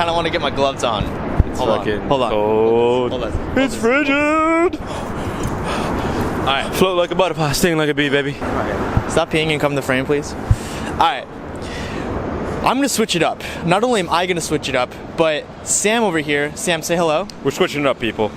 kind of want to get my gloves on. Hold on. Cold. Hold on. It's frigid. All right. Float like a butterfly, sting like a bee, baby. All right. Stop peeing and come to the frame, please. All right. I'm going to switch it up. Not only am I going to switch it up, but Sam over here. Sam, say hello. We're switching it up, people.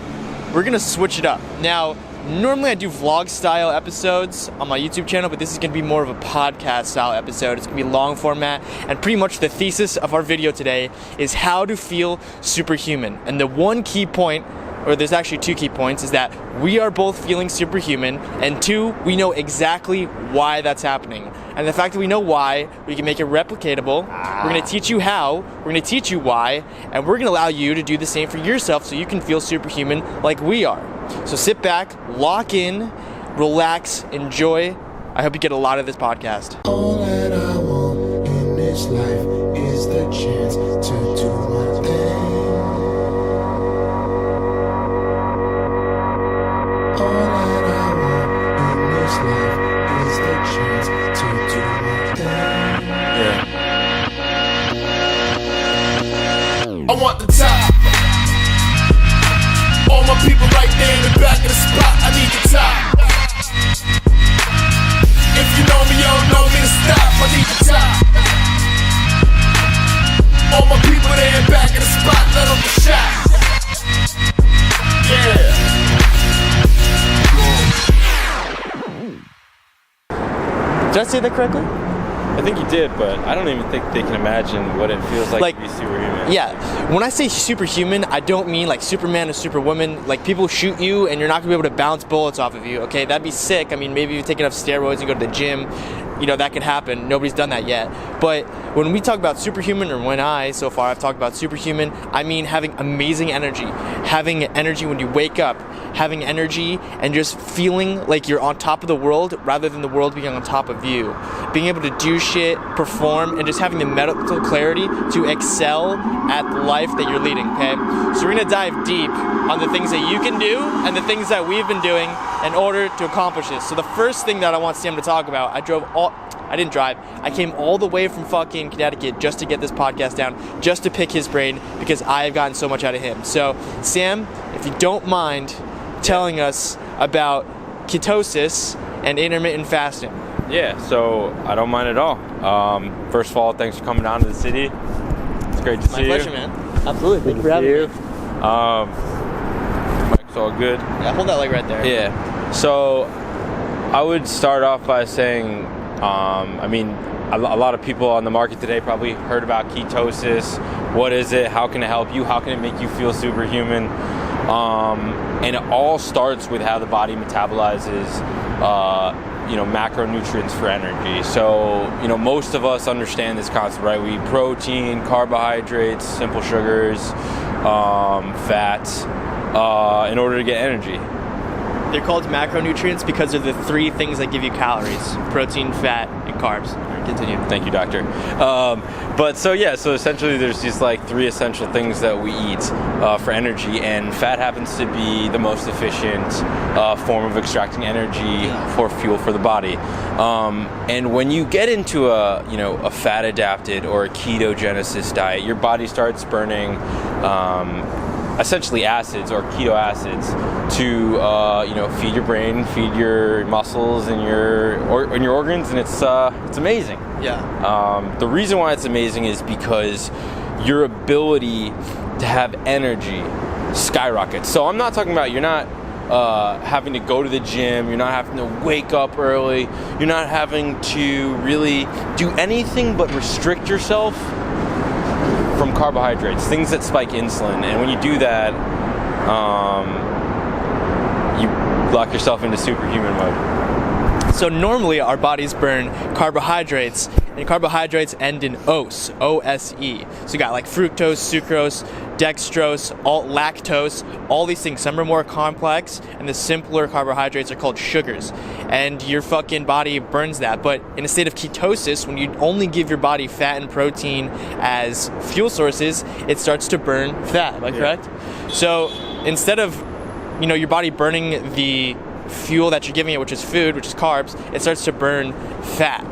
We're going to switch it up. Now, normally I do vlog style episodes on my YouTube channel, but this is going to be more of a podcast style episode. It's going to be long format, and pretty much the thesis of our video today is how to feel superhuman. And the one key point, or there's actually two key points, is that we are both feeling superhuman, and two, we know exactly why that's happening. And the fact that we know why, we can make it replicatable. We're going to teach you how, we're going to teach you why, and we're going to allow you to do the same for yourself so you can feel superhuman like we are. So sit back, lock in, relax, enjoy. I hope you get a lot of this podcast. All that I want in this life is the chance to do my thing. All that I want in this life is the chance to do my thing. I want the top. All my people right there in the back of the spot. I need the top. If you know me, you don't know me to stop. I need the top. All my people there in back of the spot. Let them get shot. Yeah. Did I say that correctly? I think you did, but I don't even think they can imagine what it feels like to be superhuman. Yeah, when I say superhuman, I don't mean like Superman or Superwoman. Like, people shoot you and you're not gonna be able to bounce bullets off of you, okay? That'd be sick. I mean, maybe you take enough steroids and go to the gym, you know, that could happen. Nobody's done that yet. But when we talk about superhuman, or when so far I've talked about superhuman, I mean having amazing energy. Having energy when you wake up, having energy and just feeling like you're on top of the world rather than the world being on top of you. Being able to do shit, perform, and just having the mental clarity to excel at the life that you're leading, okay? So we're gonna dive deep on the things that you can do and the things that we've been doing in order to accomplish this. So the first thing that I want Sam to talk about, I didn't drive. I came all the way from fucking Connecticut just to get this podcast down, just to pick his brain, because I have gotten so much out of him. So, Sam, if you don't mind telling us about ketosis and intermittent fasting. Yeah, so I don't mind at all. First of all, thanks for coming down to the city. It's great to see you. My pleasure, man. Absolutely. Thank you for having me. Mike's all good. Yeah, hold that leg right there. Yeah. So I would start off by saying, I mean, a lot of people on the market today probably heard about ketosis. What is it? How can it help you? How can it make you feel superhuman? And it all starts with how the body metabolizes, macronutrients for energy. So, most of us understand this concept, right? We eat protein, carbohydrates, simple sugars, fats, in order to get energy. They're called macronutrients because they're the three things that give you calories: protein, fat, and carbs. Continue. Thank you, doctor. So essentially there's these like three essential things that we eat for energy, and fat happens to be the most efficient form of extracting energy for fuel for the body. And when you get into a fat adapted or a ketogenesis diet, your body starts burning essentially acids or keto acids to feed your brain, feed your muscles and your organs, and it's amazing. Yeah. The reason why it's amazing is because your ability to have energy skyrockets. So I'm not talking about you're not having to go to the gym, you're not having to wake up early, you're not having to really do anything but restrict yourself from carbohydrates, things that spike insulin. And when you do that, you lock yourself into superhuman mode. So normally our bodies burn carbohydrates, and carbohydrates end in ose, O-S-E. So you got like fructose, sucrose, dextrose, lactose, all these things. Some are more complex, and the simpler carbohydrates are called sugars. And your fucking body burns that. But in a state of ketosis, when you only give your body fat and protein as fuel sources, it starts to burn fat. Am I correct? So instead of your body burning the fuel that you're giving it, which is food, which is carbs, it starts to burn fat.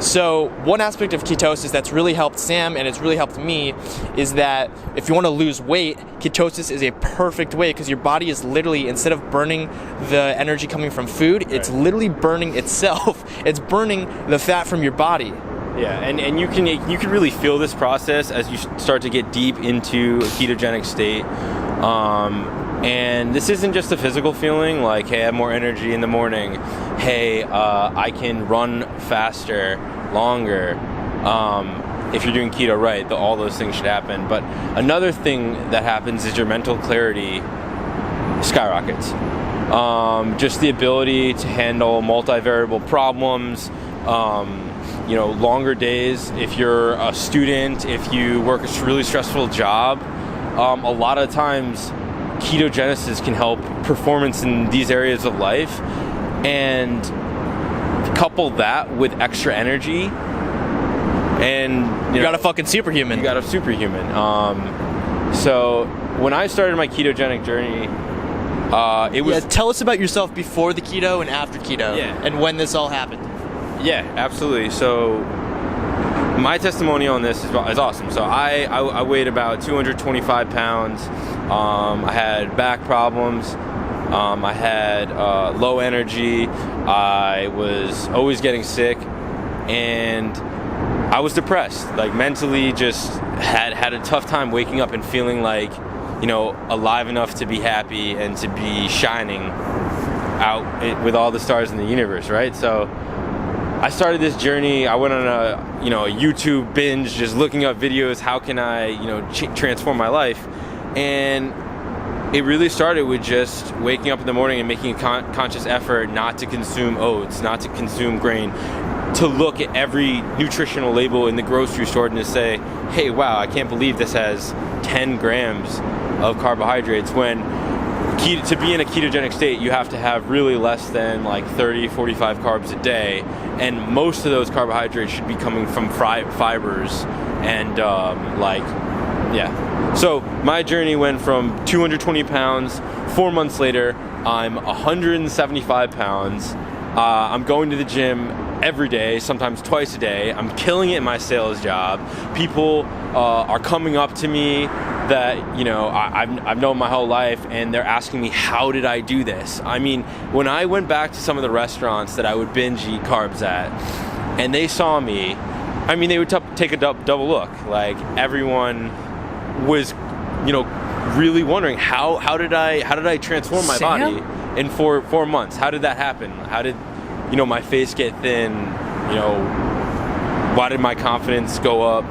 So one aspect of ketosis that's really helped Sam and it's really helped me is that if you want to lose weight, ketosis is a perfect way because your body is literally, instead of burning the energy coming from food, it's literally burning itself. It's burning the fat from your body. Yeah, and you can really feel this process as you start to get deep into a ketogenic state. And this isn't just a physical feeling like, hey, I have more energy in the morning. Hey, I can run faster, longer. If you're doing keto right, all those things should happen. But another thing that happens is your mental clarity skyrockets. Just the ability to handle multivariable problems, longer days. If you're a student, if you work a really stressful job, a lot of times ketogenesis can help performance in these areas of life, and couple that with extra energy, and you got a fucking superhuman. You got a superhuman. So when I started my ketogenic journey, it was. Yeah, tell us about yourself before the keto and after keto, and when this all happened. Yeah, absolutely. So my testimonial on this is awesome. So I weighed about 225 pounds. I had back problems. I had low energy. I was always getting sick, and I was depressed. Like mentally, just had a tough time waking up and feeling like, alive enough to be happy and to be shining out with all the stars in the universe, right? So I started this journey. I went on a YouTube binge, just looking up videos. How can I transform my life? And it really started with just waking up in the morning and making a conscious effort not to consume oats, not to consume grain, to look at every nutritional label in the grocery store and to say, hey, wow, I can't believe this has 10 grams of carbohydrates, when to be in a ketogenic state, you have to have really less than like 30, 45 carbs a day. And most of those carbohydrates should be coming from fibers and So my journey went from 220 pounds. 4 months later, I'm 175 pounds. I'm going to the gym every day, sometimes twice a day. I'm killing it in my sales job. People are coming up to me that I've known my whole life, and they're asking me, how did I do this? I mean, when I went back to some of the restaurants that I would binge eat carbs at, and they saw me, I mean, they would take a double look. Like, everyone was really wondering, how did I transform my body in four months? How did that happen? How did my face get thin? Why did my confidence go up?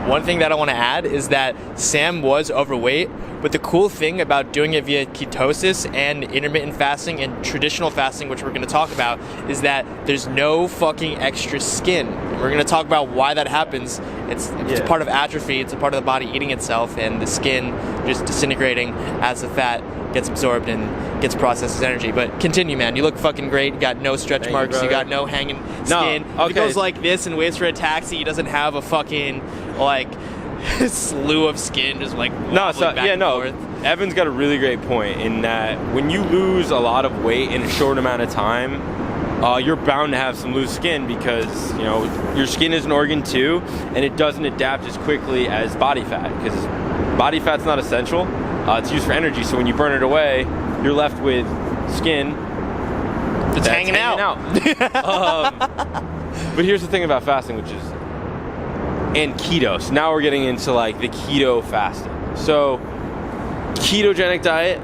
One thing that I want to add is that Sam was overweight, but the cool thing about doing it via ketosis and intermittent fasting and traditional fasting, which we're going to talk about, is that there's no fucking extra skin. And we're going to talk about why that happens. It's a part of atrophy. It's a part of the body eating itself, and the skin just disintegrating as the fat gets absorbed and gets processed as energy. But continue, man. You look fucking great. You got no stretch marks. You got no hanging skin. No, okay. If he goes like this and waits for a taxi, he doesn't have a fucking slew of skin just back and forth. Evan's got a really great point in that when you lose a lot of weight in a short amount of time, you're bound to have some loose skin because your skin is an organ too, and it doesn't adapt as quickly as body fat, because body fat's not essential. It's used for energy, so when you burn it away, you're left with skin that's hanging out. But here's the thing about fasting, and keto. So now we're getting into the keto fasting. So ketogenic diet,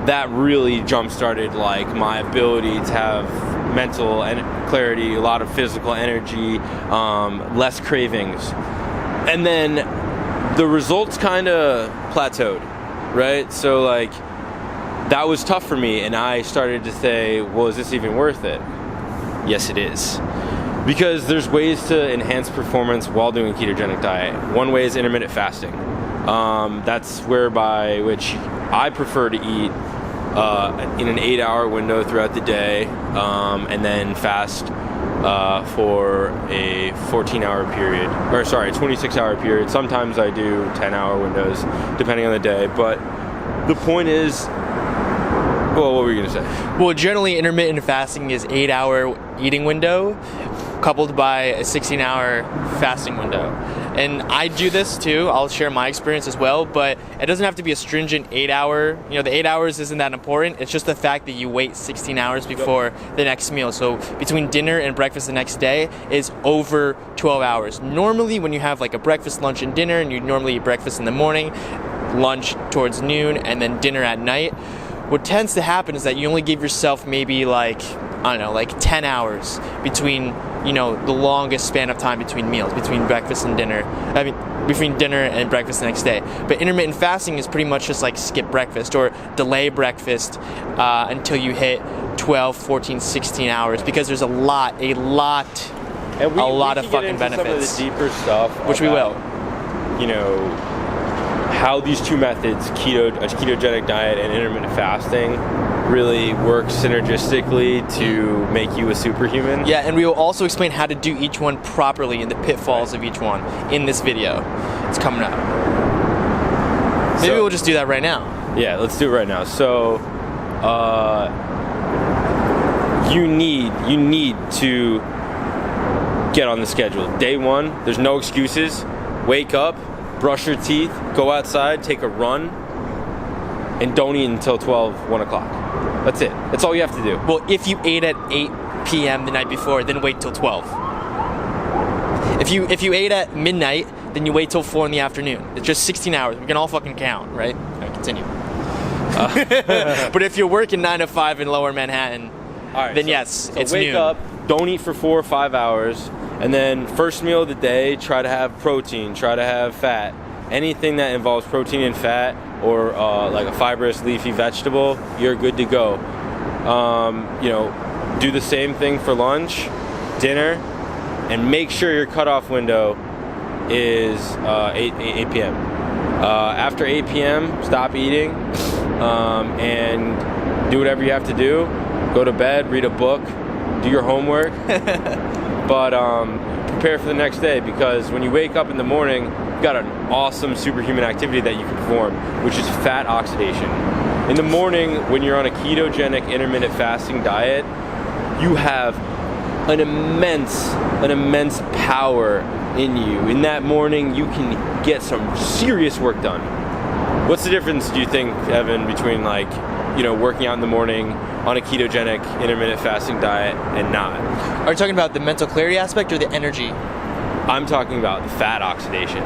that really jump-started my ability to have mental clarity, a lot of physical energy, less cravings. And then the results kind of plateaued, right? So that was tough for me, and I started to say, well, is this even worth it? Yes, it is. Because there's ways to enhance performance while doing a ketogenic diet. One way is intermittent fasting. That's whereby which I prefer to eat in an 8-hour window throughout the day, and then fast for a 14-hour period, 26-hour period. Sometimes I do 10-hour windows, depending on the day. But the point is, well, what were you gonna say? Well, generally intermittent fasting is 8-hour eating window. coupled by a 16-hour fasting window. And I do this too. I'll share my experience as well, but it doesn't have to be a stringent 8-hour. You know, the 8 hours isn't that important. It's just the fact that you wait 16 hours before the next meal. So between dinner and breakfast the next day is over 12 hours. Normally when you have like a breakfast, lunch, and dinner, and you normally eat breakfast in the morning, lunch towards noon, and then dinner at night, what tends to happen is that you only give yourself maybe like, I don't know, like 10 hours between, you know, the longest span of time between meals, between breakfast and dinner. I mean, between dinner and breakfast the next day. But intermittent fasting is pretty much just like skip breakfast or delay breakfast until you hit 12, 14, 16 hours, because there's a lot of fucking benefits. Some of the deeper stuff, which about, we will. You know, how these two methods, a ketogenic diet and intermittent fasting, really work synergistically to make you a superhuman. Yeah, and we will also explain how to do each one properly and the pitfalls of each one in this video. It's coming up. Maybe we'll just do that right now. Yeah, let's do it right now. So, you need to get on the schedule. Day one, there's no excuses. Wake up, brush your teeth, go outside, take a run, and don't eat until 1 o'clock. That's it. That's all you have to do. Well, if you ate at 8 p.m. the night before, then wait till 12. If you ate at midnight, then you wait till 4 in the afternoon. It's just 16 hours. We can all fucking count, right? All right, continue. But if you're working 9 to 5 in Lower Manhattan, then yes, it's wake noon. up, don't eat for 4 or 5 hours, and then first meal of the day, try to have protein, try to have fat. Anything that involves protein and fat, or like a fibrous leafy vegetable, you're good to go. You know, do the same thing for lunch, dinner, and make sure your cutoff window is 8 p.m. After 8 p.m., stop eating, and do whatever you have to do. Go to bed, read a book, do your homework, but prepare for the next day, because when you wake up in the morning, you've got an awesome superhuman activity that you can perform, which is fat oxidation. In the morning, when you're on a ketogenic intermittent fasting diet, you have an immense power in you. In that morning, you can get some serious work done. What's the difference, do you think, Evan, between like, you know, working out in the morning on a ketogenic intermittent fasting diet and not? Are you talking about the mental clarity aspect or the energy? I'm talking about the fat oxidation,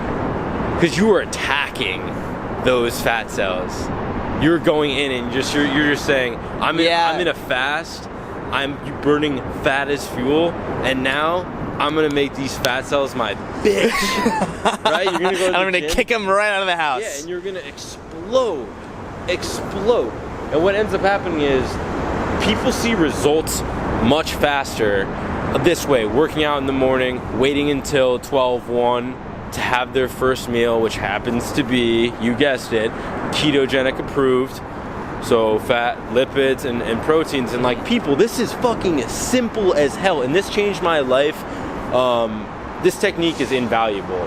because you are attacking those fat cells. You're going in and you're just saying, I'm in a fast, I'm burning fat as fuel, and now I'm gonna make these fat cells my bitch. Right? You're gonna go to the I'm gonna gym. kick them right out of the house. Yeah, and you're gonna explode. And what ends up happening is people see results much faster this way, working out in the morning, waiting until 12:1 to have their first meal, which happens to be, you guessed it, ketogenic approved. So fat, lipids, and proteins. And like, people, this is fucking simple as hell, and this changed my life. This technique is invaluable.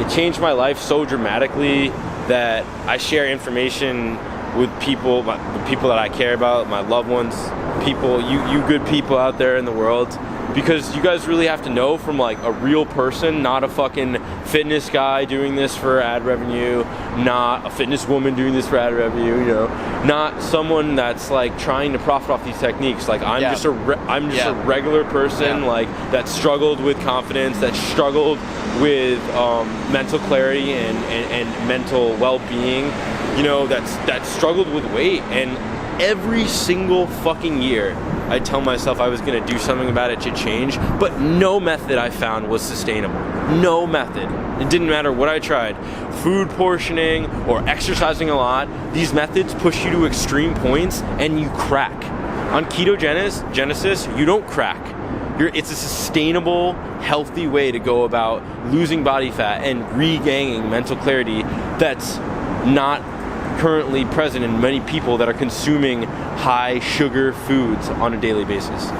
It changed my life so dramatically that I share information with people, the people that I care about, my loved ones, people, you good people out there in the world, because you guys really have to know from like a real person, not a fucking fitness guy doing this for ad revenue, not a fitness woman doing this for ad revenue, you know, not someone that's like trying to profit off these techniques. Like I'm just a regular person, like that struggled with confidence, that struggled with mental clarity and mental well-being, you know, that struggled with weight. And every single fucking year I tell myself I was gonna do something about it to change, but no method I found was sustainable. No method. It didn't matter what I tried. Food portioning or exercising a lot, these methods push you to extreme points and you crack. On ketogenesis, you don't crack. It's a sustainable, healthy way to go about losing body fat and regaining mental clarity that's not currently present in many people that are consuming high sugar foods on a daily basis.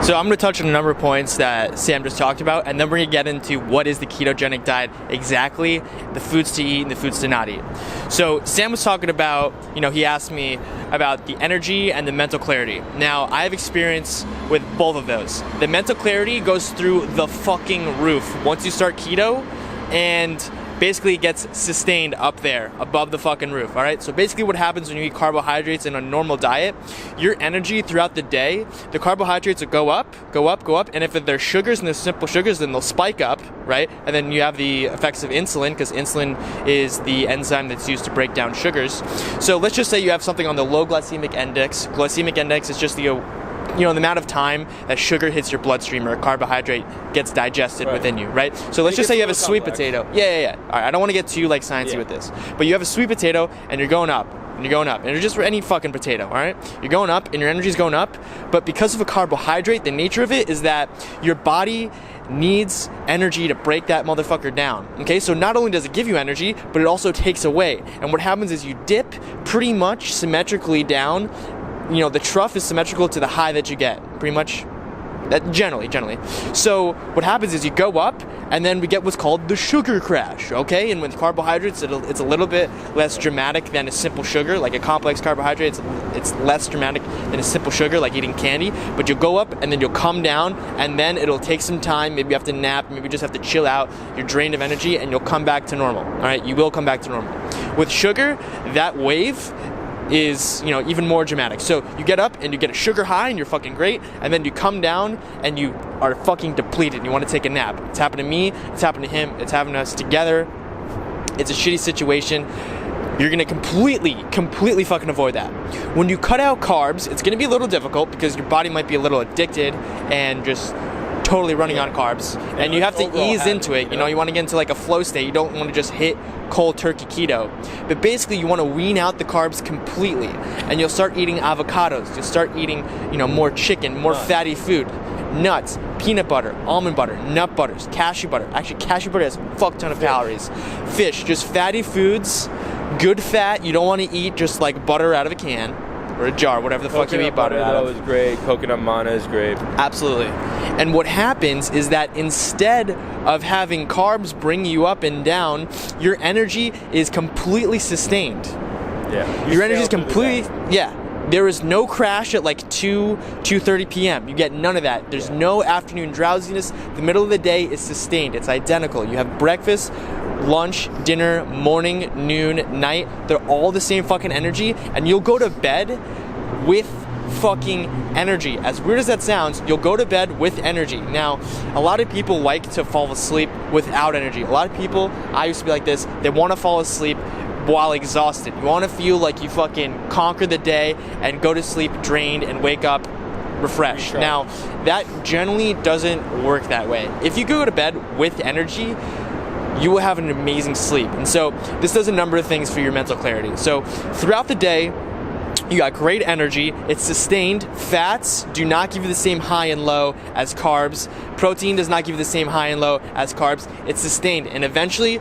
So I'm going to touch on a number of points that Sam just talked about, and then we're going to get into what is the ketogenic diet exactly, the foods to eat and the foods to not eat. So Sam was talking about, he asked me about the energy and the mental clarity. Now, I have experience with both of those. The mental clarity goes through the fucking roof once you start keto, and basically it gets sustained up there above the fucking roof. All right, so basically what happens when you eat carbohydrates in a normal diet, your energy throughout the day, the carbohydrates will go up, and if they're sugars and they're simple sugars, then they'll spike up, right? And then you have the effects of insulin, because insulin is the enzyme that's used to break down sugars. So let's just say you have something on the low glycemic index. Glycemic index is just the amount of time that sugar hits your bloodstream or a carbohydrate gets digested within you, right? So let's just say you have a sweet potato. Yeah. All right, I don't want to get too sciencey with this, but you have a sweet potato and you're going up, and it's just for any fucking potato, all right? You're going up and your energy's going up, but because of a carbohydrate, the nature of it is that your body needs energy to break that motherfucker down, okay? So not only does it give you energy, but it also takes away. And what happens is you dip pretty much symmetrically down. The trough is symmetrical to the high that you get, pretty much. That generally. So what happens is you go up, and then we get what's called the sugar crash, okay? And with carbohydrates, it's a little bit less dramatic than a simple sugar. Like a complex carbohydrate, it's less dramatic than a simple sugar, like eating candy. But you'll go up, and then you'll come down, and then it'll take some time. Maybe you have to nap, maybe you just have to chill out. You're drained of energy, and you'll come back to normal, all right? You will come back to normal. With sugar, that wave is even more dramatic. So you get up and you get a sugar high and you're fucking great, and then you come down and you are fucking depleted and you want to take a nap. It's happened to me, it's happened to him, it's happened to us together. It's a shitty situation. You're gonna completely fucking avoid that. When you cut out carbs, it's gonna be a little difficult because your body might be a little addicted and just totally running on carbs, and you have to ease into it. You want to get into a flow state. You don't want to just hit cold turkey keto, but basically you want to wean out the carbs completely, and you'll start eating avocados. You'll start eating more chicken, more fatty food, nuts, peanut butter, almond butter, nut butters, cashew butter. Actually, cashew butter has a fuck ton of calories. Fish, just fatty foods, good fat. You don't want to eat just butter out of a can or a jar, whatever the fuck you eat butter out of. Is great. Coconut manna is great. Absolutely. And what happens is that instead of having carbs bring you up and down, your energy is completely sustained. Yeah. Your energy is completely, there is no crash at 2:30 p.m. You get none of that. There's no afternoon drowsiness. The middle of the day is sustained. It's identical. You have breakfast, lunch, dinner, morning, noon, night. They're all the same fucking energy, and you'll go to bed with fucking energy. As weird as that sounds, you'll go to bed with energy. Now, a lot of people like to fall asleep without energy. A lot of people, I used to be like this, they want to fall asleep while exhausted. You want to feel like you fucking conquer the day and go to sleep drained and wake up refreshed. Now, that generally doesn't work that way. If you go to bed with energy, you will have an amazing sleep. And so this does a number of things for your mental clarity. So throughout the day, you got great energy, it's sustained. Fats do not give you the same high and low as carbs. Protein does not give you the same high and low as carbs. It's sustained, and eventually,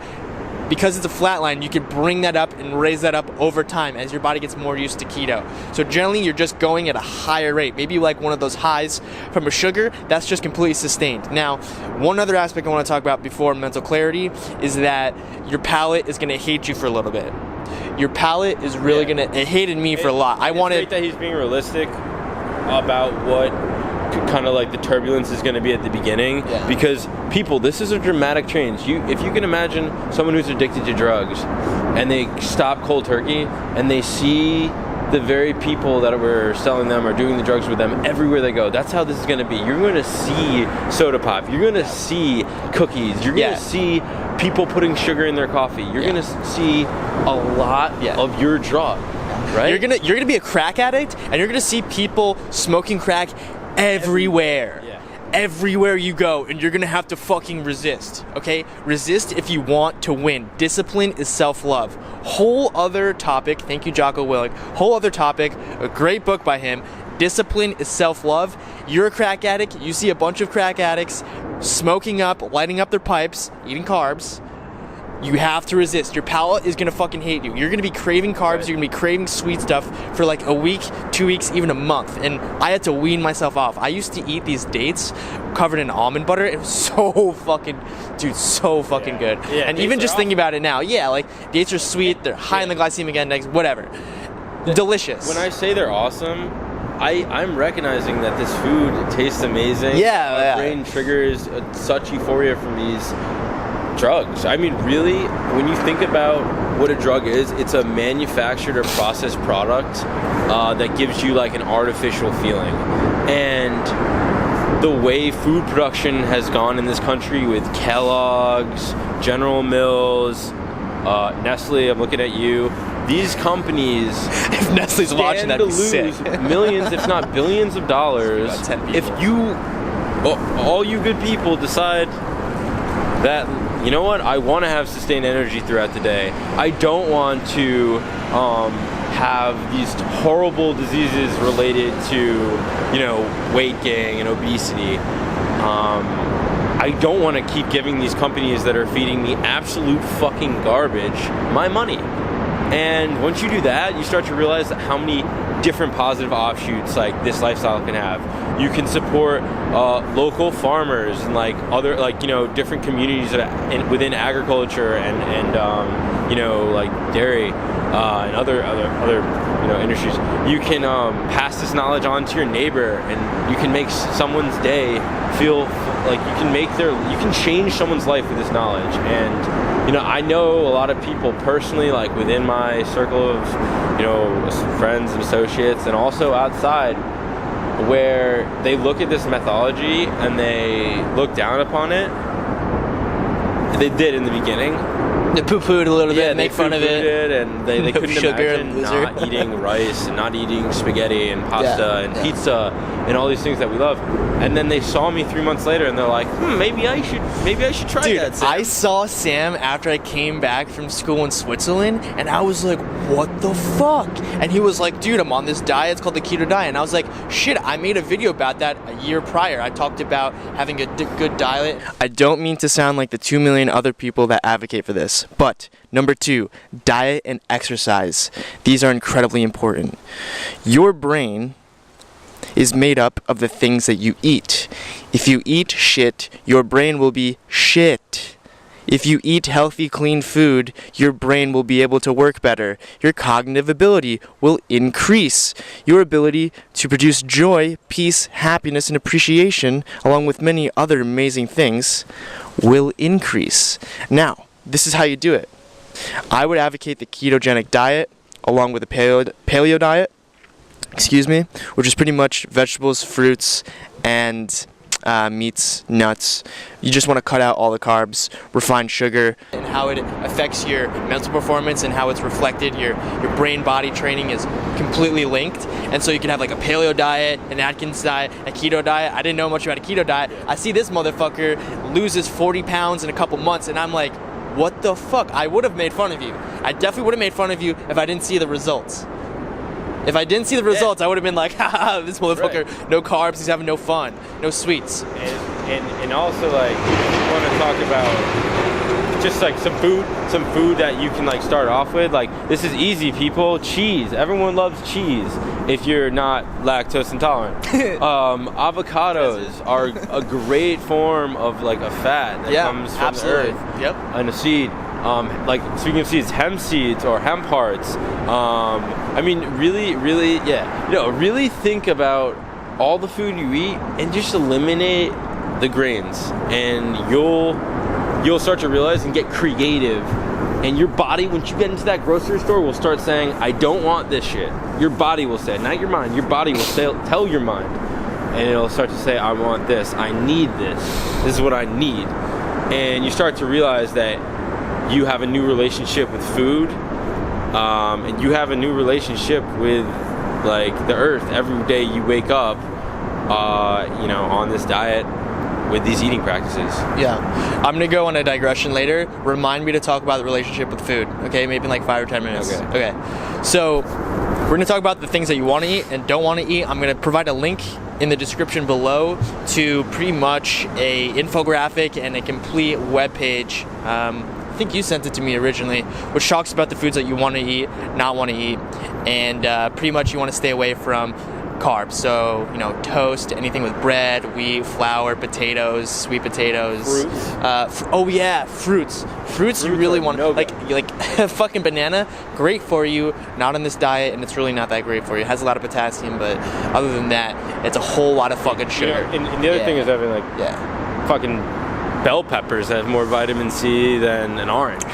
because it's a flat line, you can bring that up and raise that up over time as your body gets more used to keto. So generally, you're just going at a higher rate. Maybe you like one of those highs from a sugar, that's just completely sustained. Now, one other aspect I want to talk about before mental clarity is that your palate is going to hate you for a little bit. Your palate is really going to, it hated me for a lot. It's great that he's being realistic about what kind of the turbulence is going to be at the beginning, because people, this is a dramatic change. If you can imagine someone who's addicted to drugs and they stop cold turkey and they see the very people that were selling them or doing the drugs with them everywhere they go, that's how this is going to be. You're going to see soda pop, you're going to see cookies, you're going to see people putting sugar in their coffee, you're going to see a lot of your drug, right? You're gonna be a crack addict, and you're gonna see people smoking crack everywhere. Everywhere you go, and you're gonna have to fucking resist, okay? Resist if you want to win. Discipline is self-love. Whole other topic, thank you Jocko Willink, whole other topic, a great book by him. Discipline is self-love. You're a crack addict, you see a bunch of crack addicts smoking up, lighting up their pipes, eating carbs. You have to resist. Your palate is gonna fucking hate you. You're gonna be craving carbs, you're gonna be craving sweet stuff for like a week, 2 weeks, even a month. And I had to wean myself off. I used to eat these dates covered in almond butter. It was so fucking, dude, so fucking good. Yeah, and dates even are just thinking about it now, yeah, like dates are sweet, they're high in the glycemic index, whatever. Delicious. When I say they're awesome, I'm recognizing that this food tastes amazing. Yeah, My brain triggers such euphoria from these drugs. I mean, really, when you think about what a drug is, it's a manufactured or processed product that gives you like an artificial feeling. And the way food production has gone in this country with Kellogg's, General Mills, Nestle, I'm looking at you. These companies, if Nestle's watching, stand that'd to be lose sick. millions, if not billions of dollars, About 10 people. if you, all you good people decide that, you know what, I want to have sustained energy throughout the day. I don't want to have these horrible diseases related to, you know, weight gain and obesity. I don't want to keep giving these companies that are feeding me absolute fucking garbage my money. And once you do that, you start to realize how many different positive offshoots like this lifestyle can have. You can support local farmers and like other, like, you know, different communities that within agriculture and you know, like dairy and other you know, industries. You can pass this knowledge on to your neighbor, and you can make someone's day feel like you can change someone's life with this knowledge. And you know, I know a lot of people personally, like within my circle of, you know, friends and associates, and also outside, where they look at this methodology and they look down upon it. They did in the beginning. They poo-pooed a little bit, make fun of it. And they No couldn't sugar, imagine loser. not eating rice and not eating spaghetti and pasta and pizza and all these things that we love. And then they saw me 3 months later and they're like, maybe I should try Dude, that, Sam. I saw Sam after I came back from school in Switzerland, and I was like, what the fuck? And he was like, dude, I'm on this diet, it's called the Keto Diet. And I was like, shit, I made a video about that a year prior. I talked about having a good diet. I don't mean to sound like the 2 million other people that advocate for this, but number 2, diet and exercise. These are incredibly important. Your brain is made up of the things that you eat. If you eat shit, your brain will be shit. If you eat healthy, clean food, your brain will be able to work better. Your cognitive ability will increase. Your ability to produce joy, peace, happiness, and appreciation, along with many other amazing things, will increase. Now, this is how you do it. I would advocate the ketogenic diet along with the paleo diet, which is pretty much vegetables, fruits, and meats, nuts. You just want to cut out all the carbs, refined sugar, and how it affects your mental performance and how it's reflected. Your brain-body training is completely linked. And so you can have like a paleo diet, an Atkins diet, a keto diet. I didn't know much about a keto diet. I see this motherfucker loses 40 pounds in a couple months, and I'm like, what the fuck? I would have made fun of you. I definitely would have made fun of you if I didn't see the results. If I didn't see the results, I would have been like, haha, this motherfucker, no carbs, he's having no fun, no sweets. And also, like, you want to talk about just like some food that you can like start off with. Like, this is easy, people. Cheese. Everyone loves cheese if you're not lactose intolerant. Avocados are a great form of like a fat that comes from the earth. Yep. And a seed. Like, speaking of seeds, hemp seeds or hemp hearts. I mean, really, yeah. You know, really think about all the food you eat and just eliminate the grains, and you'll start to realize and get creative. And your body, once you get into that grocery store, will start saying, I don't want this shit. Your body will say, not your mind, your body will say, tell your mind. And it'll start to say, I want this, I need this, this is what I need. And you start to realize that you have a new relationship with food, and you have a new relationship with like the earth. Every day you wake up, you know, on this diet with these eating practices. Yeah. I'm gonna go on a digression later. Remind me to talk about the relationship with food, okay? Maybe in like 5 or 10 minutes. Okay. So we're gonna talk about the things that you want to eat and don't want to eat. I'm gonna provide a link in the description below to pretty much a infographic and a complete web page I think you sent it to me originally, which talks about the foods that you want to eat, not want to eat, and pretty much you want to stay away from carbs. So, you know, toast, anything with bread, wheat, flour, potatoes, sweet potatoes. Fruits. Fruits. Fruits you really want, like a fucking banana, great for you, not on this diet, and it's really not that great for you. It has a lot of potassium, but other than that, it's a whole lot of fucking sugar. And the other thing is having like fucking bell peppers have more vitamin C than an orange.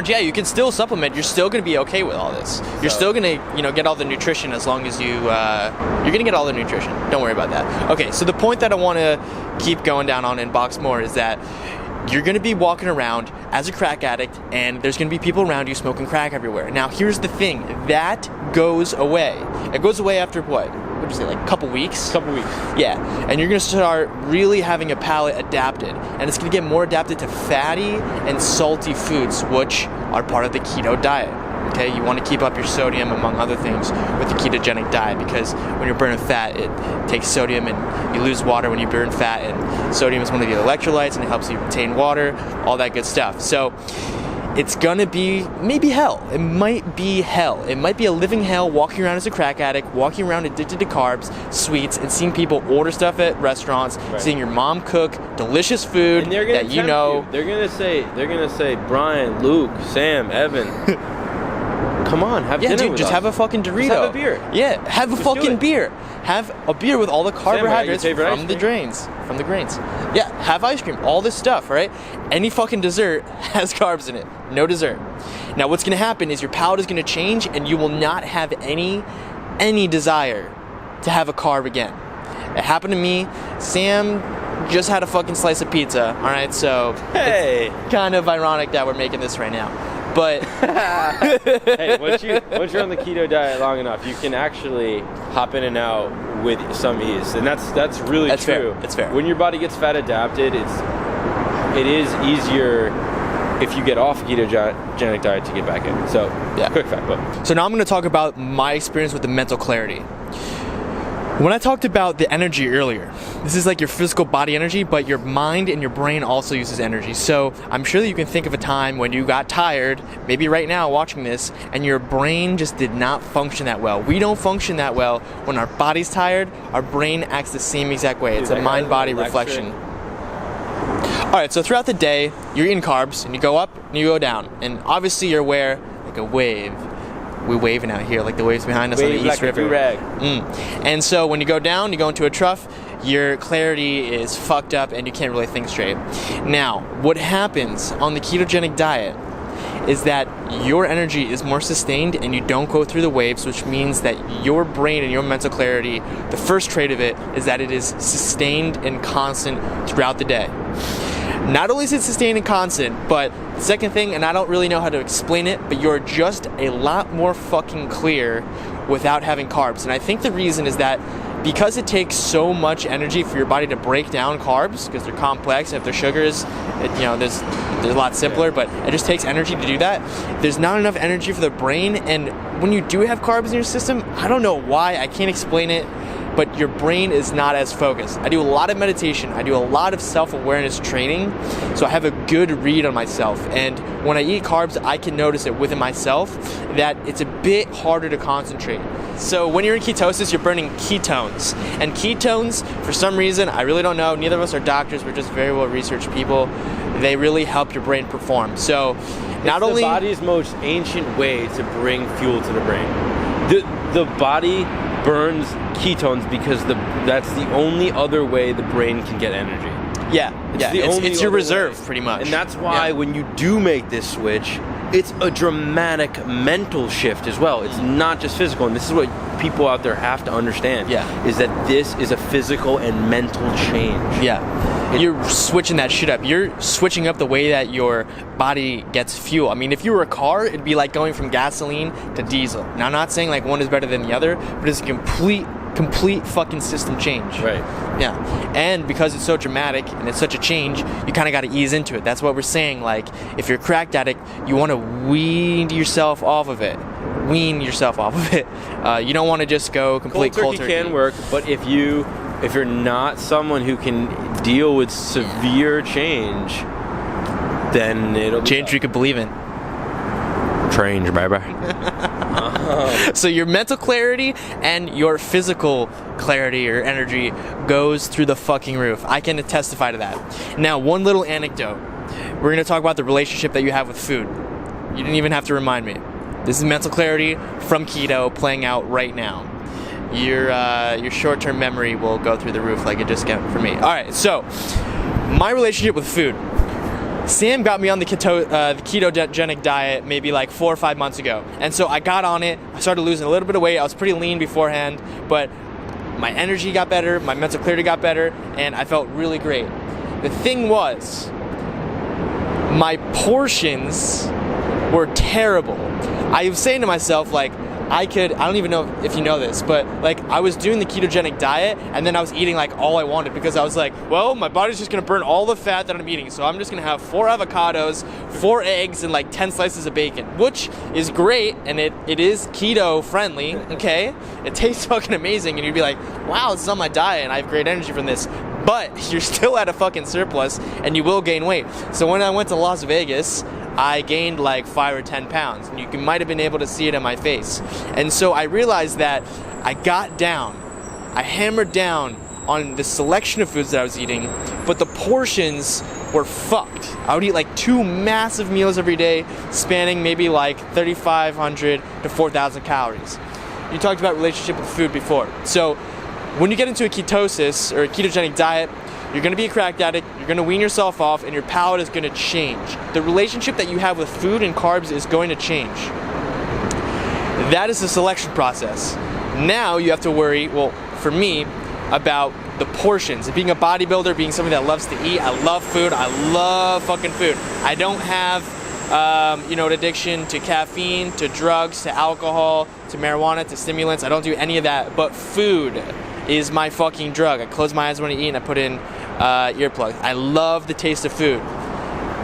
You can still supplement. You're still going to be okay with all this. You're still going to, you know, get all the nutrition as long as you're going to get all the nutrition. Don't worry about that. Okay, so the point that I want to keep going down on and box more is that you're going to be walking around as a crack addict, and there's going to be people around you smoking crack everywhere. Now, here's the thing. That goes away. It goes away after what? What did you say, like a couple weeks? Yeah, and you're going to start really having a palate adapted, and it's going to get more adapted to fatty and salty foods, which are part of the keto diet. Okay, you want to keep up your sodium, among other things, with the ketogenic diet, because when you're burning fat, it takes sodium, and you lose water when you burn fat, and sodium is one of the electrolytes, and it helps you retain water, all that good stuff. So it's gonna be maybe hell. It might be hell. It might be a living hell walking around as a crack addict, walking around addicted to carbs, sweets, and seeing people order stuff at restaurants, seeing your mom cook delicious food that you know. They're gonna say, Brian, Luke, Sam, Evan, come on, have dinner dude, with just us. have a fucking Dorito. Just have a beer. Yeah, have a fucking beer. Have a beer with all the carbohydrates from the grains. Yeah, have ice cream, all this stuff, right? Any fucking dessert has carbs in it. No dessert. Now, what's going to happen is your palate is going to change, and you will not have any desire to have a carb again. It happened to me. Sam just had a fucking slice of pizza, all right? So it's kind of ironic that we're making this right now. But hey, once you're on the keto diet long enough, you can actually hop in and out with some ease, and that's really true. It's fair. When your body gets fat adapted, it is easier if you get off a ketogenic diet to get back in. So quick fact, but so now I'm going to talk about my experience with the mental clarity. When I talked about the energy earlier, this is like your physical body energy, but your mind and your brain also uses energy. So I'm sure that you can think of a time when you got tired, maybe right now watching this, and your brain just did not function that well. We don't function that well when our body's tired. Our brain acts the same exact way. It's a mind-body reflection. All right, so throughout the day, you're eating carbs, and you go up and you go down. And obviously you're aware, like a wave. We're waving out here like the waves behind us on the East River. And so when you go down, you go into a trough, your clarity is fucked up and you can't really think straight. Now, what happens on the ketogenic diet is that your energy is more sustained and you don't go through the waves, which means that your brain and your mental clarity, the first trait of it is that it is sustained and constant throughout the day. Not only is it sustained and constant, but the second thing, and I don't really know how to explain it, but you're just a lot more fucking clear without having carbs. And I think the reason is that because it takes so much energy for your body to break down carbs, because they're complex, and if they're sugars, there's a lot simpler, but it just takes energy to do that. There's not enough energy for the brain, and when you do have carbs in your system, I don't know why, I can't explain it, but your brain is not as focused. I do a lot of meditation. I do a lot of self-awareness training, so I have a good read on myself. And when I eat carbs, I can notice it within myself that it's a bit harder to concentrate. So when you're in ketosis, you're burning ketones. And ketones, for some reason, I really don't know, neither of us are doctors, we're just very well-researched people, they really help your brain perform. So not only... It's the body's most ancient way to bring fuel to the brain. The body burns ketones because that's the only other way the brain can get energy. It's your reserve, pretty much. And that's why when you do make this switch, it's a dramatic mental shift as well. It's not just physical, and this is what people out there have to understand, is that this is a physical and mental change. You're switching that shit up. You're switching up the way that your body gets fuel. I mean, if you were a car, it'd be like going from gasoline to diesel. Now, I'm not saying like one is better than the other, but it's a complete fucking system change. Right. Yeah. And because it's so dramatic and it's such a change, you kind of got to ease into it. That's what we're saying. Like, if you're a crack addict, you want to wean yourself off of it. You don't want to just go complete cold turkey. Can work, but if you're not someone who can deal with severe change, then it'll be Change you could believe in. change, baby. So your mental clarity and your physical clarity or energy goes through the fucking roof. I can testify to that. Now, one little anecdote. We're going to talk about the relationship that you have with food. You didn't even have to remind me. This is mental clarity from keto playing out right now. Your short-term memory will go through the roof like it just got for me. All right, so my relationship with food. Sam got me on the ketogenic diet maybe like 4 or 5 months ago. And so I got on it. I started losing a little bit of weight. I was pretty lean beforehand, but my energy got better, my mental clarity got better, and I felt really great. The thing was, my portions were terrible. I was saying to myself, like, I don't even know if you know this, but like I was doing the ketogenic diet and then I was eating like all I wanted because I was like, well, my body's just gonna burn all the fat that I'm eating, so I'm just gonna have 4 avocados, 4 eggs, and like 10 slices of bacon, which is great, and it is keto friendly, okay? It tastes fucking amazing, and you'd be like, wow, this is on my diet and I have great energy from this, but you're still at a fucking surplus and you will gain weight. So when I went to Las Vegas, I gained like 5 or 10 pounds, and you might have been able to see it in my face. And so I realized that I hammered down on the selection of foods that I was eating, but the portions were fucked. I would eat like 2 massive meals every day, spanning maybe like 3,500 to 4,000 calories. You talked about relationship with food before. So when you get into a ketosis or a ketogenic diet, you're going to be a crack addict, you're going to wean yourself off, and your palate is going to change. The relationship that you have with food and carbs is going to change. That is the selection process. Now you have to worry, well, for me, about the portions. Being a bodybuilder, being somebody that loves to eat, I love food, I love fucking food. I don't have, an addiction to caffeine, to drugs, to alcohol, to marijuana, to stimulants. I don't do any of that, but food is my fucking drug. I close my eyes when I eat and I put in earplugs. I love the taste of food.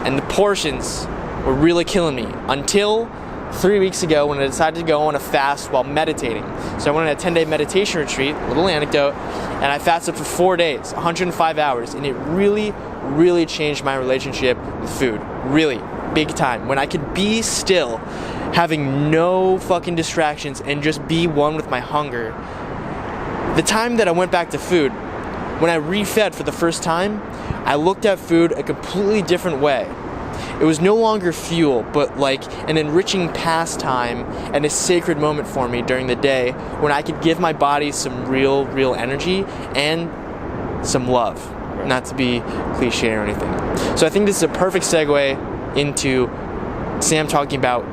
And the portions were really killing me until 3 weeks ago when I decided to go on a fast while meditating. So I went on a 10-day meditation retreat, little anecdote, and I fasted for 4 days, 105 hours, and it really, really changed my relationship with food. Really, big time. When I could be still, having no fucking distractions, and just be one with my hunger. The time that I went back to food, when I refed for the first time, I looked at food a completely different way. It was no longer fuel, but like an enriching pastime and a sacred moment for me during the day when I could give my body some real energy and some love. Not to be cliche or anything. So I think this is a perfect segue into Sam talking about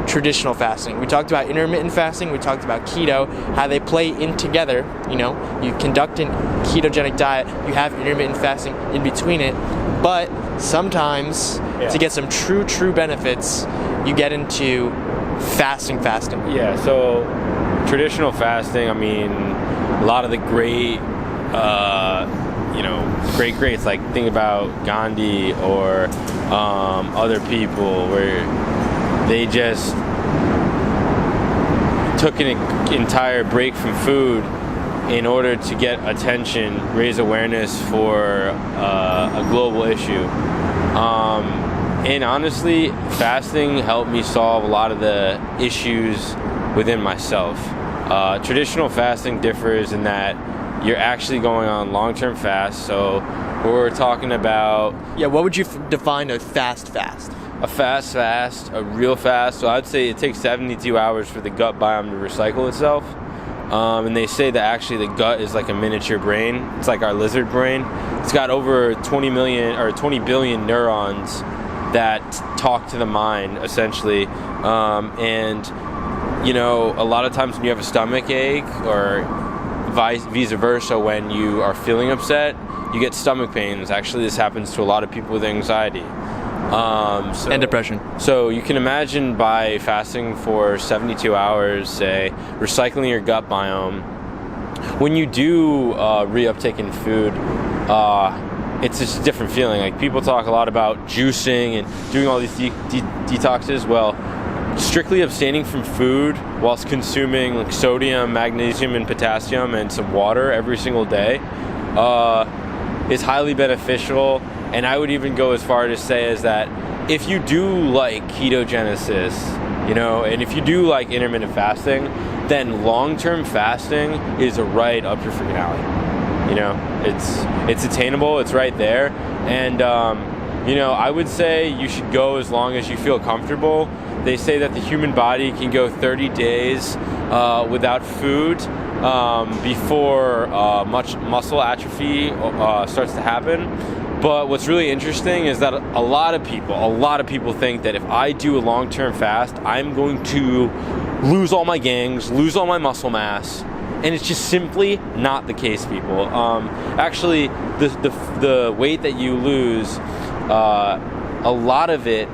traditional fasting. We talked about intermittent fasting, we talked about keto, how they play in together. You conduct a ketogenic diet, you have intermittent fasting in between it, but sometimes to get some true benefits, you get into fasting. Yeah, so traditional fasting, I mean, a lot of the greats, like think about Gandhi or other people where they just took an entire break from food in order to get attention, raise awareness for a global issue. And honestly, fasting helped me solve a lot of the issues within myself. Traditional fasting differs in that you're actually going on long-term fast. So we're talking about... Yeah, what would you define a fast? A fast, a real fast. So I'd say it takes 72 hours for the gut biome to recycle itself. And they say that actually the gut is like a miniature brain. It's like our lizard brain. It's got over 20 billion neurons that talk to the mind, essentially. And a lot of times when you have a stomach ache or vice versa, when you are feeling upset, you get stomach pains. Actually, this happens to a lot of people with anxiety. And depression. So you can imagine by fasting for 72 hours, say, recycling your gut biome, when you do reuptake in food, it's just a different feeling. Like people talk a lot about juicing and doing all these detoxes. Well, strictly abstaining from food whilst consuming like sodium, magnesium, and potassium and some water every single day is highly beneficial. And I would even go as far to say as that if you do like ketogenesis, and if you do like intermittent fasting, then long-term fasting is right up your freaking alley. It's attainable, it's right there, and I would say you should go as long as you feel comfortable. They say that the human body can go 30 days without food before much muscle atrophy starts to happen. But what's really interesting is that a lot of people think that if I do a long-term fast, I'm going to lose all my gangs, lose all my muscle mass, and it's just simply not the case, people. Actually, the weight that you lose, a lot of it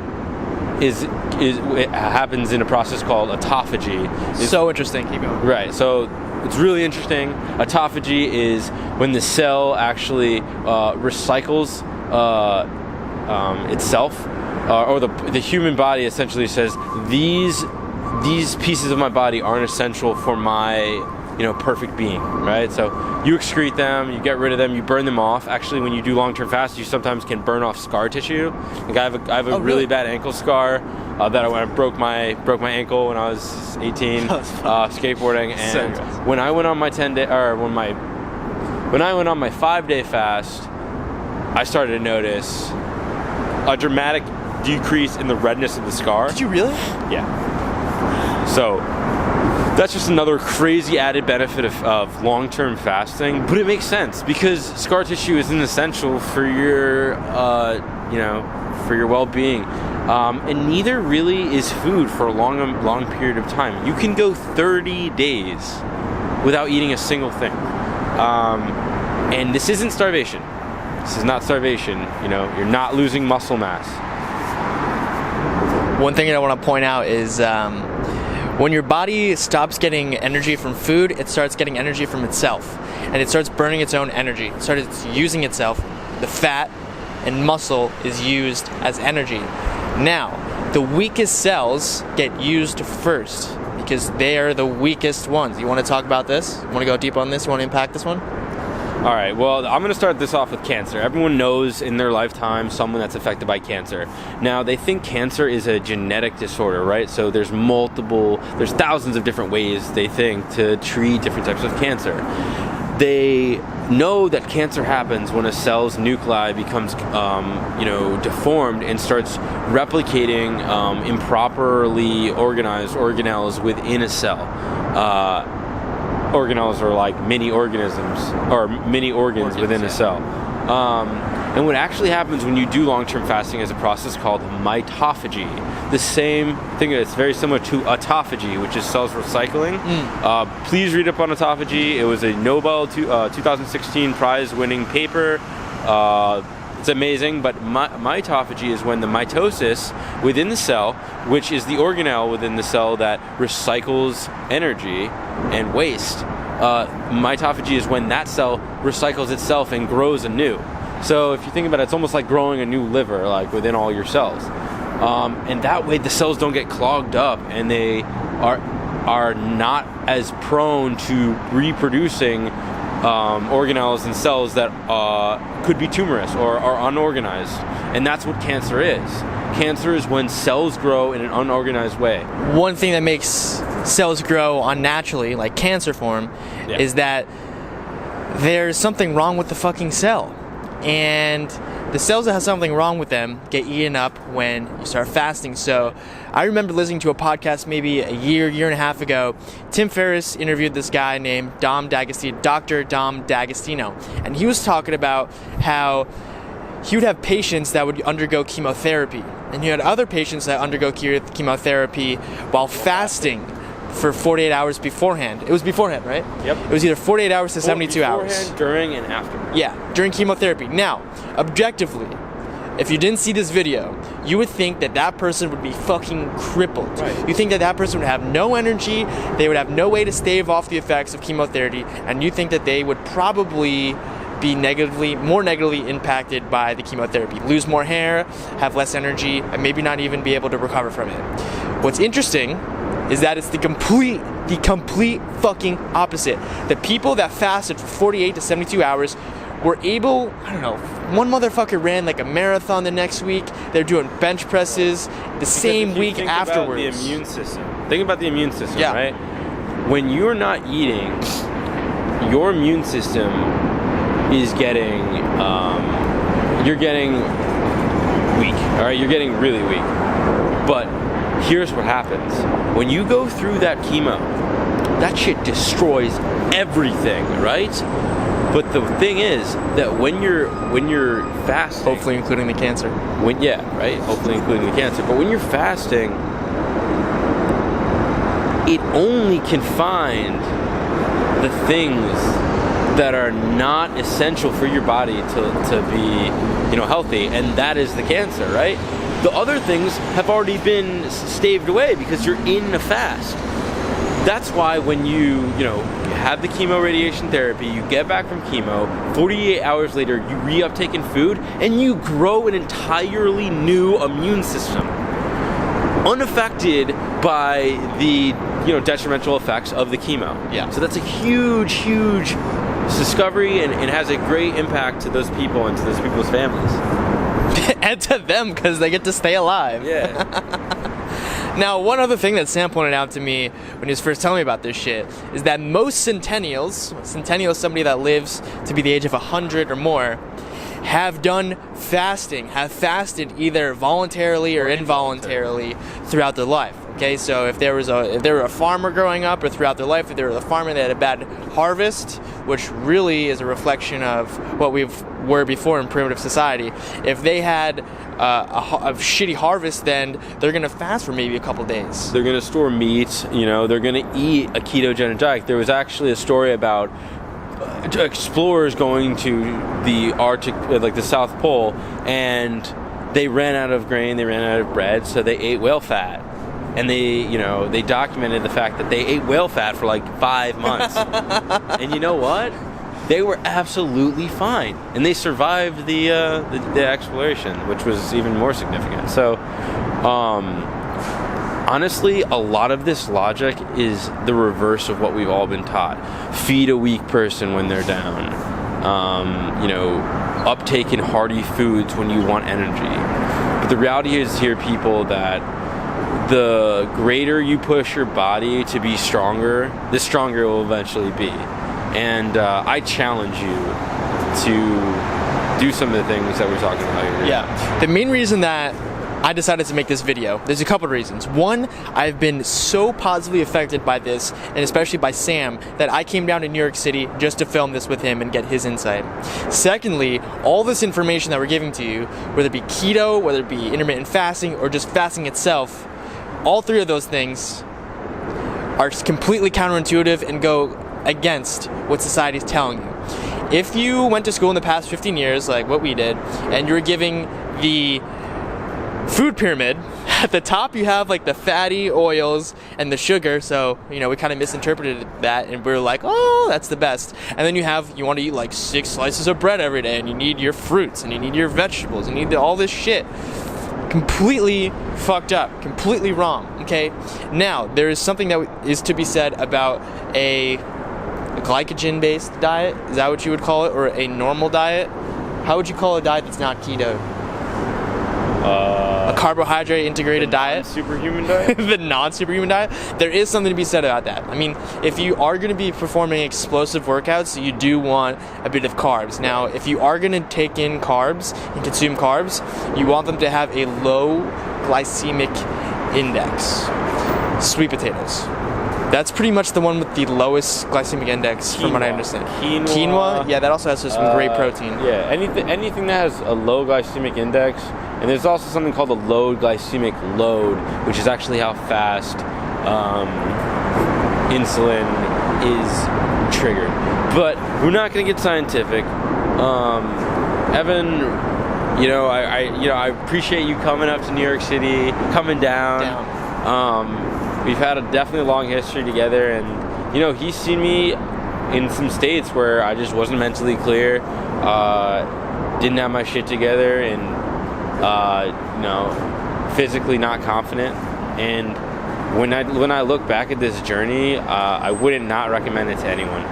it happens in a process called autophagy. So interesting. Keep going. Right. So it's really interesting. Autophagy is when the cell actually recycles itself, or the human body essentially says these pieces of my body aren't essential for my perfect being, right? So you excrete them, you get rid of them, you burn them off. Actually, when you do long-term fast, you sometimes can burn off scar tissue. Like I have a really bad ankle scar that I broke my ankle when I was 18 skateboarding, and So when I went on my 10-day when I went on my 5-day fast, I started to notice a dramatic decrease in the redness of the scar. Did you really? Yeah. So that's just another crazy added benefit of long-term fasting, but it makes sense because scar tissue isn't essential for your, for your well-being, and neither really is food for a long period of time. You can go 30 days without eating a single thing, and this isn't starvation. This is not starvation. You're not losing muscle mass. One thing I want to point out is when your body stops getting energy from food, it starts getting energy from itself. And it starts burning its own energy. It starts using itself. The fat and muscle is used as energy. Now, the weakest cells get used first because they are the weakest ones. You want to talk about this? You want to go deep on this? You want to impact this one? All right, well, I'm going to start this off with cancer. Everyone knows in their lifetime someone that's affected by cancer. Now, they think cancer is a genetic disorder, right? So there's thousands of different ways they think to treat different types of cancer. They know that cancer happens when a cell's nuclei becomes, deformed and starts replicating improperly organized organelles within a cell. Organelles are like mini organisms or mini organs within a cell. And what actually happens when you do long-term fasting is a process called mitophagy. The same thing that's very similar to autophagy, which is cells recycling. Please read up on autophagy. It was a Nobel 2016 prize-winning paper. It's amazing, but mitophagy is when the mitosis within the cell, which is the organelle within the cell that recycles energy and waste. Mitophagy is when that cell recycles itself and grows anew. So if you think about it, it's almost like growing a new liver, like within all your cells. And that way the cells don't get clogged up and they are not as prone to reproducing organelles and cells that could be tumorous or are unorganized. And that's what cancer is. Cancer is when cells grow in an unorganized way. One thing that makes cells grow unnaturally, like cancer form, is that there's something wrong with the fucking cell. And the cells that have something wrong with them get eaten up when you start fasting. So I remember listening to a podcast maybe a year and a half ago. Tim Ferriss interviewed this guy named Dr. Dom D'Agostino. And he was talking about how he would have patients that would undergo chemotherapy. And he had other patients that undergo chemotherapy while fasting for 48 hours beforehand. It was beforehand, right? Yep. It was either 48 hours to 72 hours. Beforehand, during, and after. Yeah, during chemotherapy. Now, objectively, if you didn't see this video, you would think that that person would be fucking crippled. Right. You think that that person would have no energy, they would have no way to stave off the effects of chemotherapy, and you think that they would probably be more negatively impacted by the chemotherapy. Lose more hair, have less energy, and maybe not even be able to recover from it. What's interesting is that it's the complete fucking opposite. The people that fasted for 48 to 72 hours were able, I don't know, one motherfucker ran like a marathon the next week. They're doing bench presses the same week afterwards. Think about the immune system. Think about the immune system, Yeah. right? When you're not eating, your immune system is getting, you're getting weak, all right? You're getting really weak. But here's what happens. When you go through that chemo, that shit destroys everything, right? But the thing is that when you're fasting, Hopefully including the cancer. hopefully including the cancer. But when you're fasting, it only can find the things that are not essential for your body to be, healthy, and that is the cancer, right? The other things have already been staved away because you're in a fast. That's why when you have the chemo radiation therapy, you get back from chemo, 48 hours later, you reuptake in food, and you grow an entirely new immune system, unaffected by the detrimental effects of the chemo. Yeah. So that's a huge, huge discovery, and it has a great impact to those people and to those people's families. And to them, because they get to stay alive. Yeah. Now, one other thing that Sam pointed out to me when he was first telling me about this shit is that most centennials, somebody that lives to be the age of 100 or more, have done fasting, have fasted either voluntarily or involuntarily throughout their life. Okay, so if they were a farmer growing up or throughout their life, if they were a farmer that had a bad harvest, which really is a reflection of what we were before in primitive society, if they had a shitty harvest, then they're going to fast for maybe a couple days. They're going to store meat, they're going to eat a ketogenic diet. There was actually a story about explorers going to the Arctic, like the South Pole, and they ran out of grain, they ran out of bread, so they ate whale fat. And they documented the fact that they ate whale fat for like 5 months. And you know what? They were absolutely fine, and they survived the exploration, which was even more significant. So, honestly, a lot of this logic is the reverse of what we've all been taught. Feed a weak person when they're down. Uptake in hearty foods when you want energy. But the reality is here, people, that the greater you push your body to be stronger, the stronger it will eventually be. And I challenge you to do some of the things that we're talking about here. Yeah. The main reason that I decided to make this video, there's a couple of reasons. One, I've been so positively affected by this, and especially by Sam, that I came down to New York City just to film this with him and get his insight. Secondly, all this information that we're giving to you, whether it be keto, whether it be intermittent fasting, or just fasting itself, all three of those things are completely counterintuitive and go against what society is telling you. If you went to school in the past 15 years, like what we did, and you were giving the food pyramid, at the top you have like the fatty oils and the sugar, so we kind of misinterpreted that, and we were like, oh, that's the best. And then you want to eat like 6 slices of bread every day, and you need your fruits, and you need your vegetables, and you need all this shit. Completely fucked up, completely wrong. Okay, now there is something that is to be said about a glycogen-based diet. Is that what you would call it, or a normal diet? How would you call a diet that's not keto? A carbohydrate integrated diet? Superhuman diet? The non-superhuman diet? There is something to be said about that. I mean, if you are going to be performing explosive workouts, you do want a bit of carbs. Now, if you are going to take in carbs and consume carbs, you want them to have a low glycemic index. Sweet potatoes. That's pretty much the one with the lowest glycemic index, from what I understand. Quinoa? Yeah, that also has some great protein. Yeah, anything that has a low glycemic index, and there's also something called a low glycemic load, which is actually how fast insulin is triggered. But we're not going to get scientific. Evan, I appreciate you coming up to New York City, coming down. We've had a definitely long history together, and he's seen me in some states where I just wasn't mentally clear, didn't have my shit together, and physically not confident. And when I look back at this journey, I wouldn't not recommend it to anyone.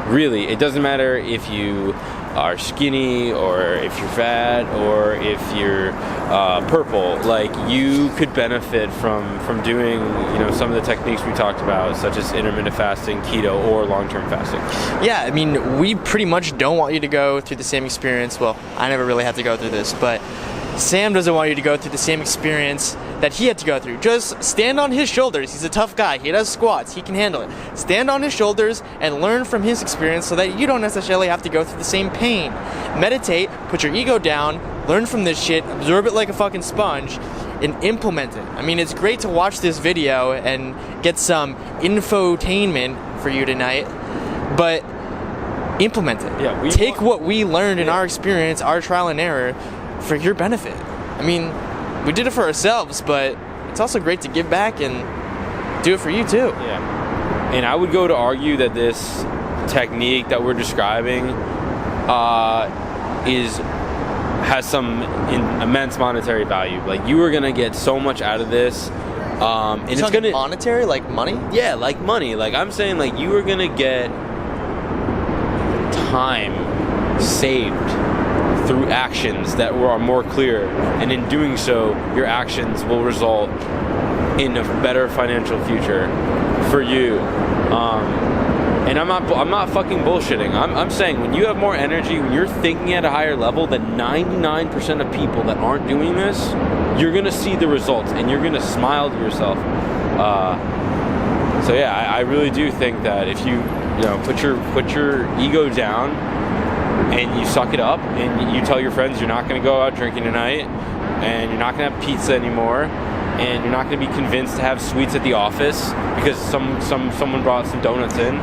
Really, it doesn't matter if you are skinny, or if you're fat, or if you're purple, like you could benefit from doing, you know, some of the techniques we talked about, such as intermittent fasting, keto, or long-term fasting. Yeah, I mean, we pretty much don't want you to go through the same experience. Well, I never really had to go through this, but Sam doesn't want you to go through the same experience that he had to go through. Just stand on his shoulders. He's a tough guy. He does squats. He can handle it. Stand on his shoulders and learn from his experience so that you don't necessarily have to go through the same pain. Meditate, put your ego down, learn from this shit, absorb it like a fucking sponge, and implement it. I mean, it's great to watch this video and get some infotainment for you tonight, but implement it. Yeah, take what we learned in our experience, our trial and error, for your benefit. I mean, we did it for ourselves, but it's also great to give back and do it for you too. Yeah. And I would go to argue that this technique that we're describing has some immense monetary value. Like, you are gonna get so much out of this. And it's gonna monetary, like money? Yeah, like money. Like, I'm saying, like, you are gonna get time saved through actions that are more clear, and in doing so, your actions will result in a better financial future for you. And I'm not fucking bullshitting. I'm saying, when you have more energy, when you're thinking at a higher level than 99% of people that aren't doing this, you're gonna see the results, and you're gonna smile to yourself. So yeah, I really do think that if you put your ego down, and you suck it up, and you tell your friends you're not going to go out drinking tonight, and you're not going to have pizza anymore, and you're not going to be convinced to have sweets at the office because someone brought some donuts in.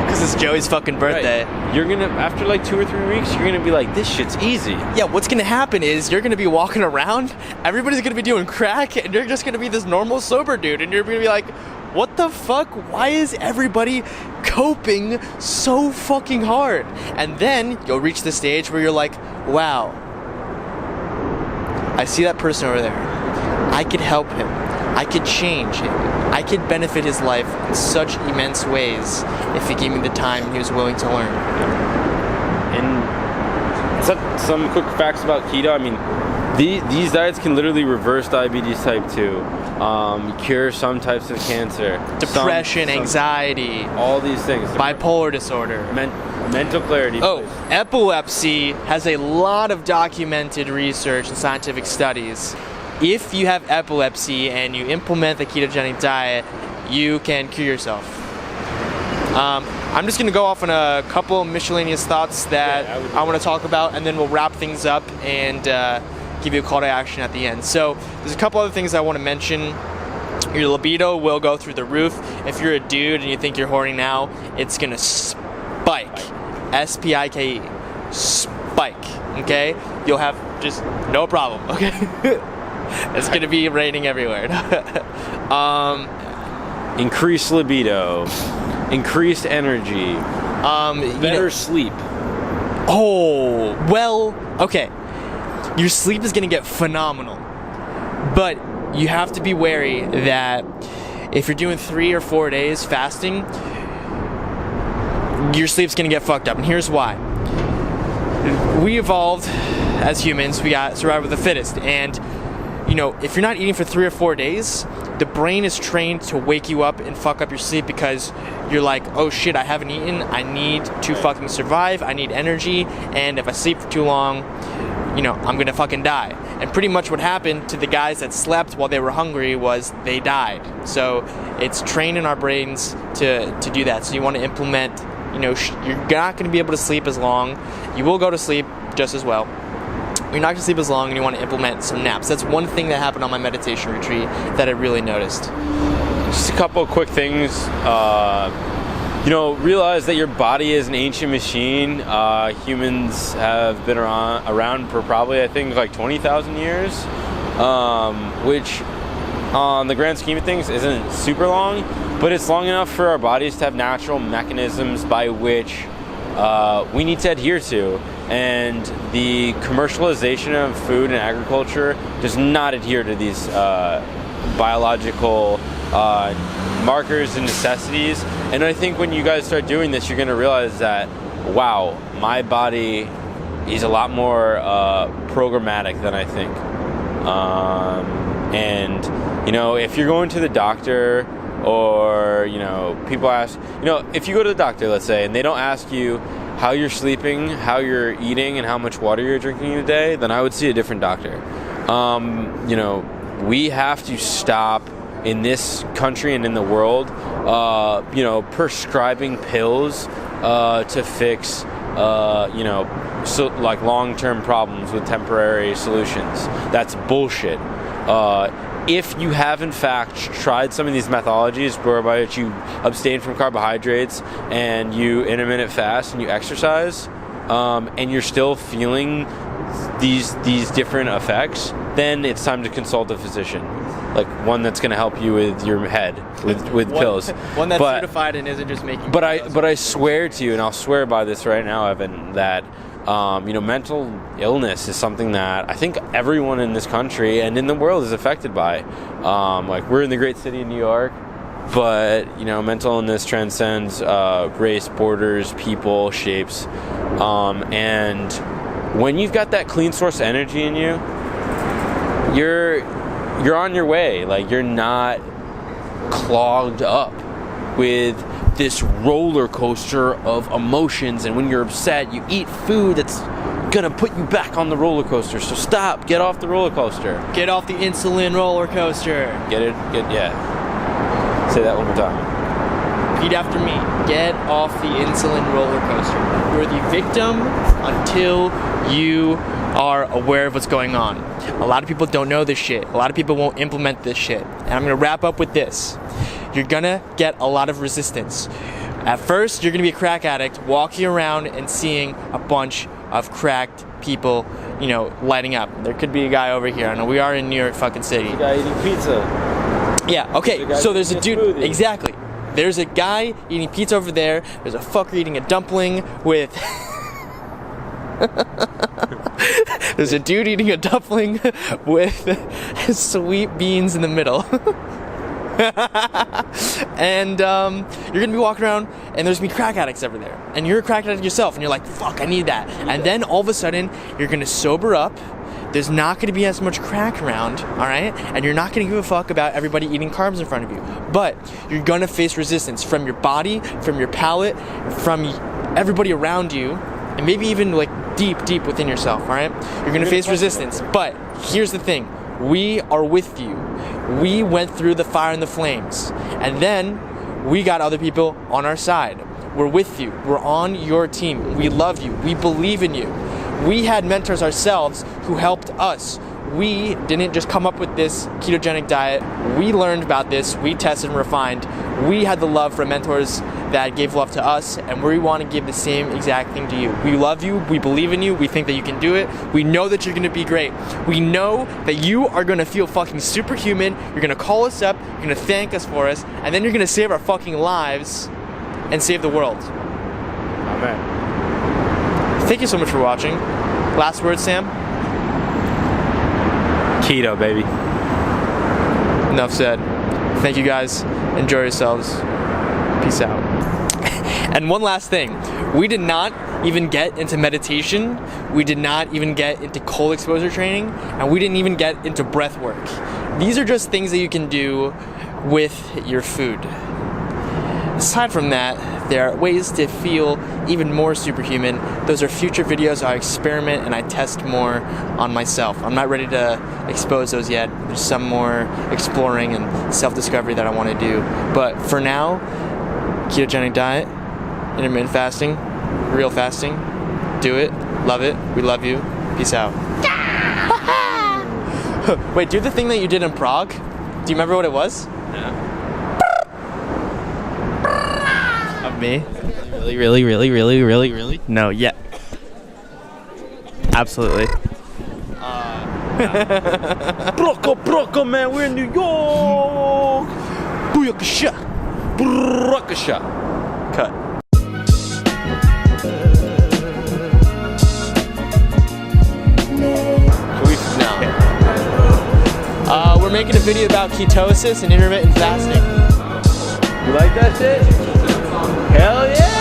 Because it's Joey's fucking birthday. Right. You're going to, after like 2 or 3 weeks, you're going to be like, this shit's easy. Yeah, what's going to happen is you're going to be walking around, everybody's going to be doing crack, and you're just going to be this normal sober dude, and you're going to be like, what the fuck? Why is everybody coping so fucking hard? And then you'll reach the stage where you're like, wow, I see that person over there. I could help him. I could change him. I could benefit his life in such immense ways if he gave me the time and he was willing to learn. And some quick facts about keto. I mean, these diets can literally reverse diabetes type 2, cure some types of cancer, depression, anxiety, all these things, bipolar disorder, mental clarity. Oh, epilepsy has a lot of documented research and scientific studies. If you have epilepsy and you implement the ketogenic diet, you can cure yourself. I'm just going to go off on a couple miscellaneous thoughts that I want to talk about, and then we'll wrap things up and give you a call to action at the end. So there's a couple other things I want to mention. Your libido will go through the roof. If you're a dude and you think you're horny now, it's going to spike. S-P-I-K-E. Spike. Okay? You'll have just no problem. Okay? It's going to be raining everywhere. Increased libido. Increased energy. Better sleep. Oh, well, okay. Your sleep is going to get phenomenal. But you have to be wary that if you're doing 3 or 4 days fasting, your sleep's going to get fucked up. And here's why. We evolved as humans. We got survival of the fittest. And, if you're not eating for 3 or 4 days, the brain is trained to wake you up and fuck up your sleep because you're like, oh shit, I haven't eaten. I need to fucking survive. I need energy. And if I sleep for too long, I'm going to fucking die. And pretty much what happened to the guys that slept while they were hungry was they died. So it's trained in our brains to do that. So you want to implement, you're not going to be able to sleep as long. You will go to sleep just as well. You're not going to sleep as long, and you want to implement some naps. That's one thing that happened on my meditation retreat that I really noticed. Just a couple of quick things. Realize that your body is an ancient machine. Humans have been around for probably, I think, like 20,000 years, which on the grand scheme of things isn't super long, but it's long enough for our bodies to have natural mechanisms by which we need to adhere to. And the commercialization of food and agriculture does not adhere to these biological markers and necessities. And I think when you guys start doing this, you're going to realize that wow, my body is a lot more programmatic than I think. And, you know, if you're going to the doctor, or, you know, people ask, you know, if you go to the doctor, let's say, and they don't ask you how you're sleeping, how you're eating, and how much water you're drinking in a day, then I would see a different doctor. You know, we have to stop in this country and in the world, you know, prescribing pills to fix, you know, so like long-term problems with temporary solutions. That's bullshit. If you have in fact tried some of these methodologies whereby you abstain from carbohydrates and you intermittent fast and you exercise, and you're still feeling these different effects, then it's time to consult a physician, like one that's going to help you with your head with pills. One that's certified and isn't just making. But I swear to you, and I'll swear by this right now, Evan, that you know, mental illness is something that I think everyone in this country and in the world is affected by. Like, we're in the great city of New York, but, you know, mental illness transcends race, borders, people, shapes. And when you've got that clean source energy in you, you're on your way. Like, you're not clogged up with this roller coaster of emotions, and when you're upset, you eat food that's gonna put you back on the roller coaster. So stop, get off the roller coaster. Get off the insulin roller coaster. Yeah. Say that one more time. Repeat after me. Get off the insulin roller coaster. You're the victim until you are aware of what's going on. A lot of people don't know this shit. A lot of people won't implement this shit. And I'm gonna wrap up with this. You're gonna get a lot of resistance. At first, you're gonna be a crack addict walking around and seeing a bunch of cracked people, you know, lighting up. There could be a guy over here. I know we are in New York fucking city. The guy eating pizza. Yeah, okay, so there's a dude, smoothie. Exactly. There's a guy eating pizza over there. There's a fucker eating a dumpling with... There's a dude eating a dumpling with sweet beans in the middle. And you're gonna be walking around and there's gonna be crack addicts over there, and you're a crack addict yourself and you're like, fuck, I need that. And then all of a sudden you're gonna sober up. There's not gonna be as much crack around, alright? And you're not gonna give a fuck about everybody eating carbs in front of you. But you're gonna face resistance from your body, from your palate, from everybody around you, and maybe even like deep within yourself, alright? You're gonna face resistance. But here's the thing. We are with you. We went through the fire and the flames. And then we got other people on our side. We're with you. We're on your team. We love you. We believe in you. We had mentors ourselves who helped us. We didn't just come up with this ketogenic diet. We learned about this. We tested and refined. We had the love for mentors that gave love to us, and we want to give the same exact thing to you. We love you. We believe in you. We think that you can do it. We know that you're going to be great. We know that you are going to feel fucking superhuman. You're going to call us up. You're going to thank us for us, and then you're going to save our fucking lives and save the world. Amen. Thank you so much for watching. Last word, Sam? Keto, baby. Enough said. Thank you guys. Enjoy yourselves. Peace out. And one last thing. We did not even get into meditation. We did not even get into cold exposure training. And we didn't even get into breath work. These are just things that you can do with your food. Aside from that, there are ways to feel even more superhuman. Those are future videos. I experiment and I test more on myself. I'm not ready to expose those yet. There's some more exploring and self-discovery that I want to do. But for now, ketogenic diet, intermittent fasting, real fasting. Do it. Love it. We love you. Peace out. Wait, do the thing that you did in Prague. Do you remember what it was? Yeah. Of me? Really? No, yet. Absolutely. Brocco, man, we're in New York. Booyakasha. Brakasha. Cut. We're making a video about ketosis and intermittent fasting. You like that shit? Hell yeah!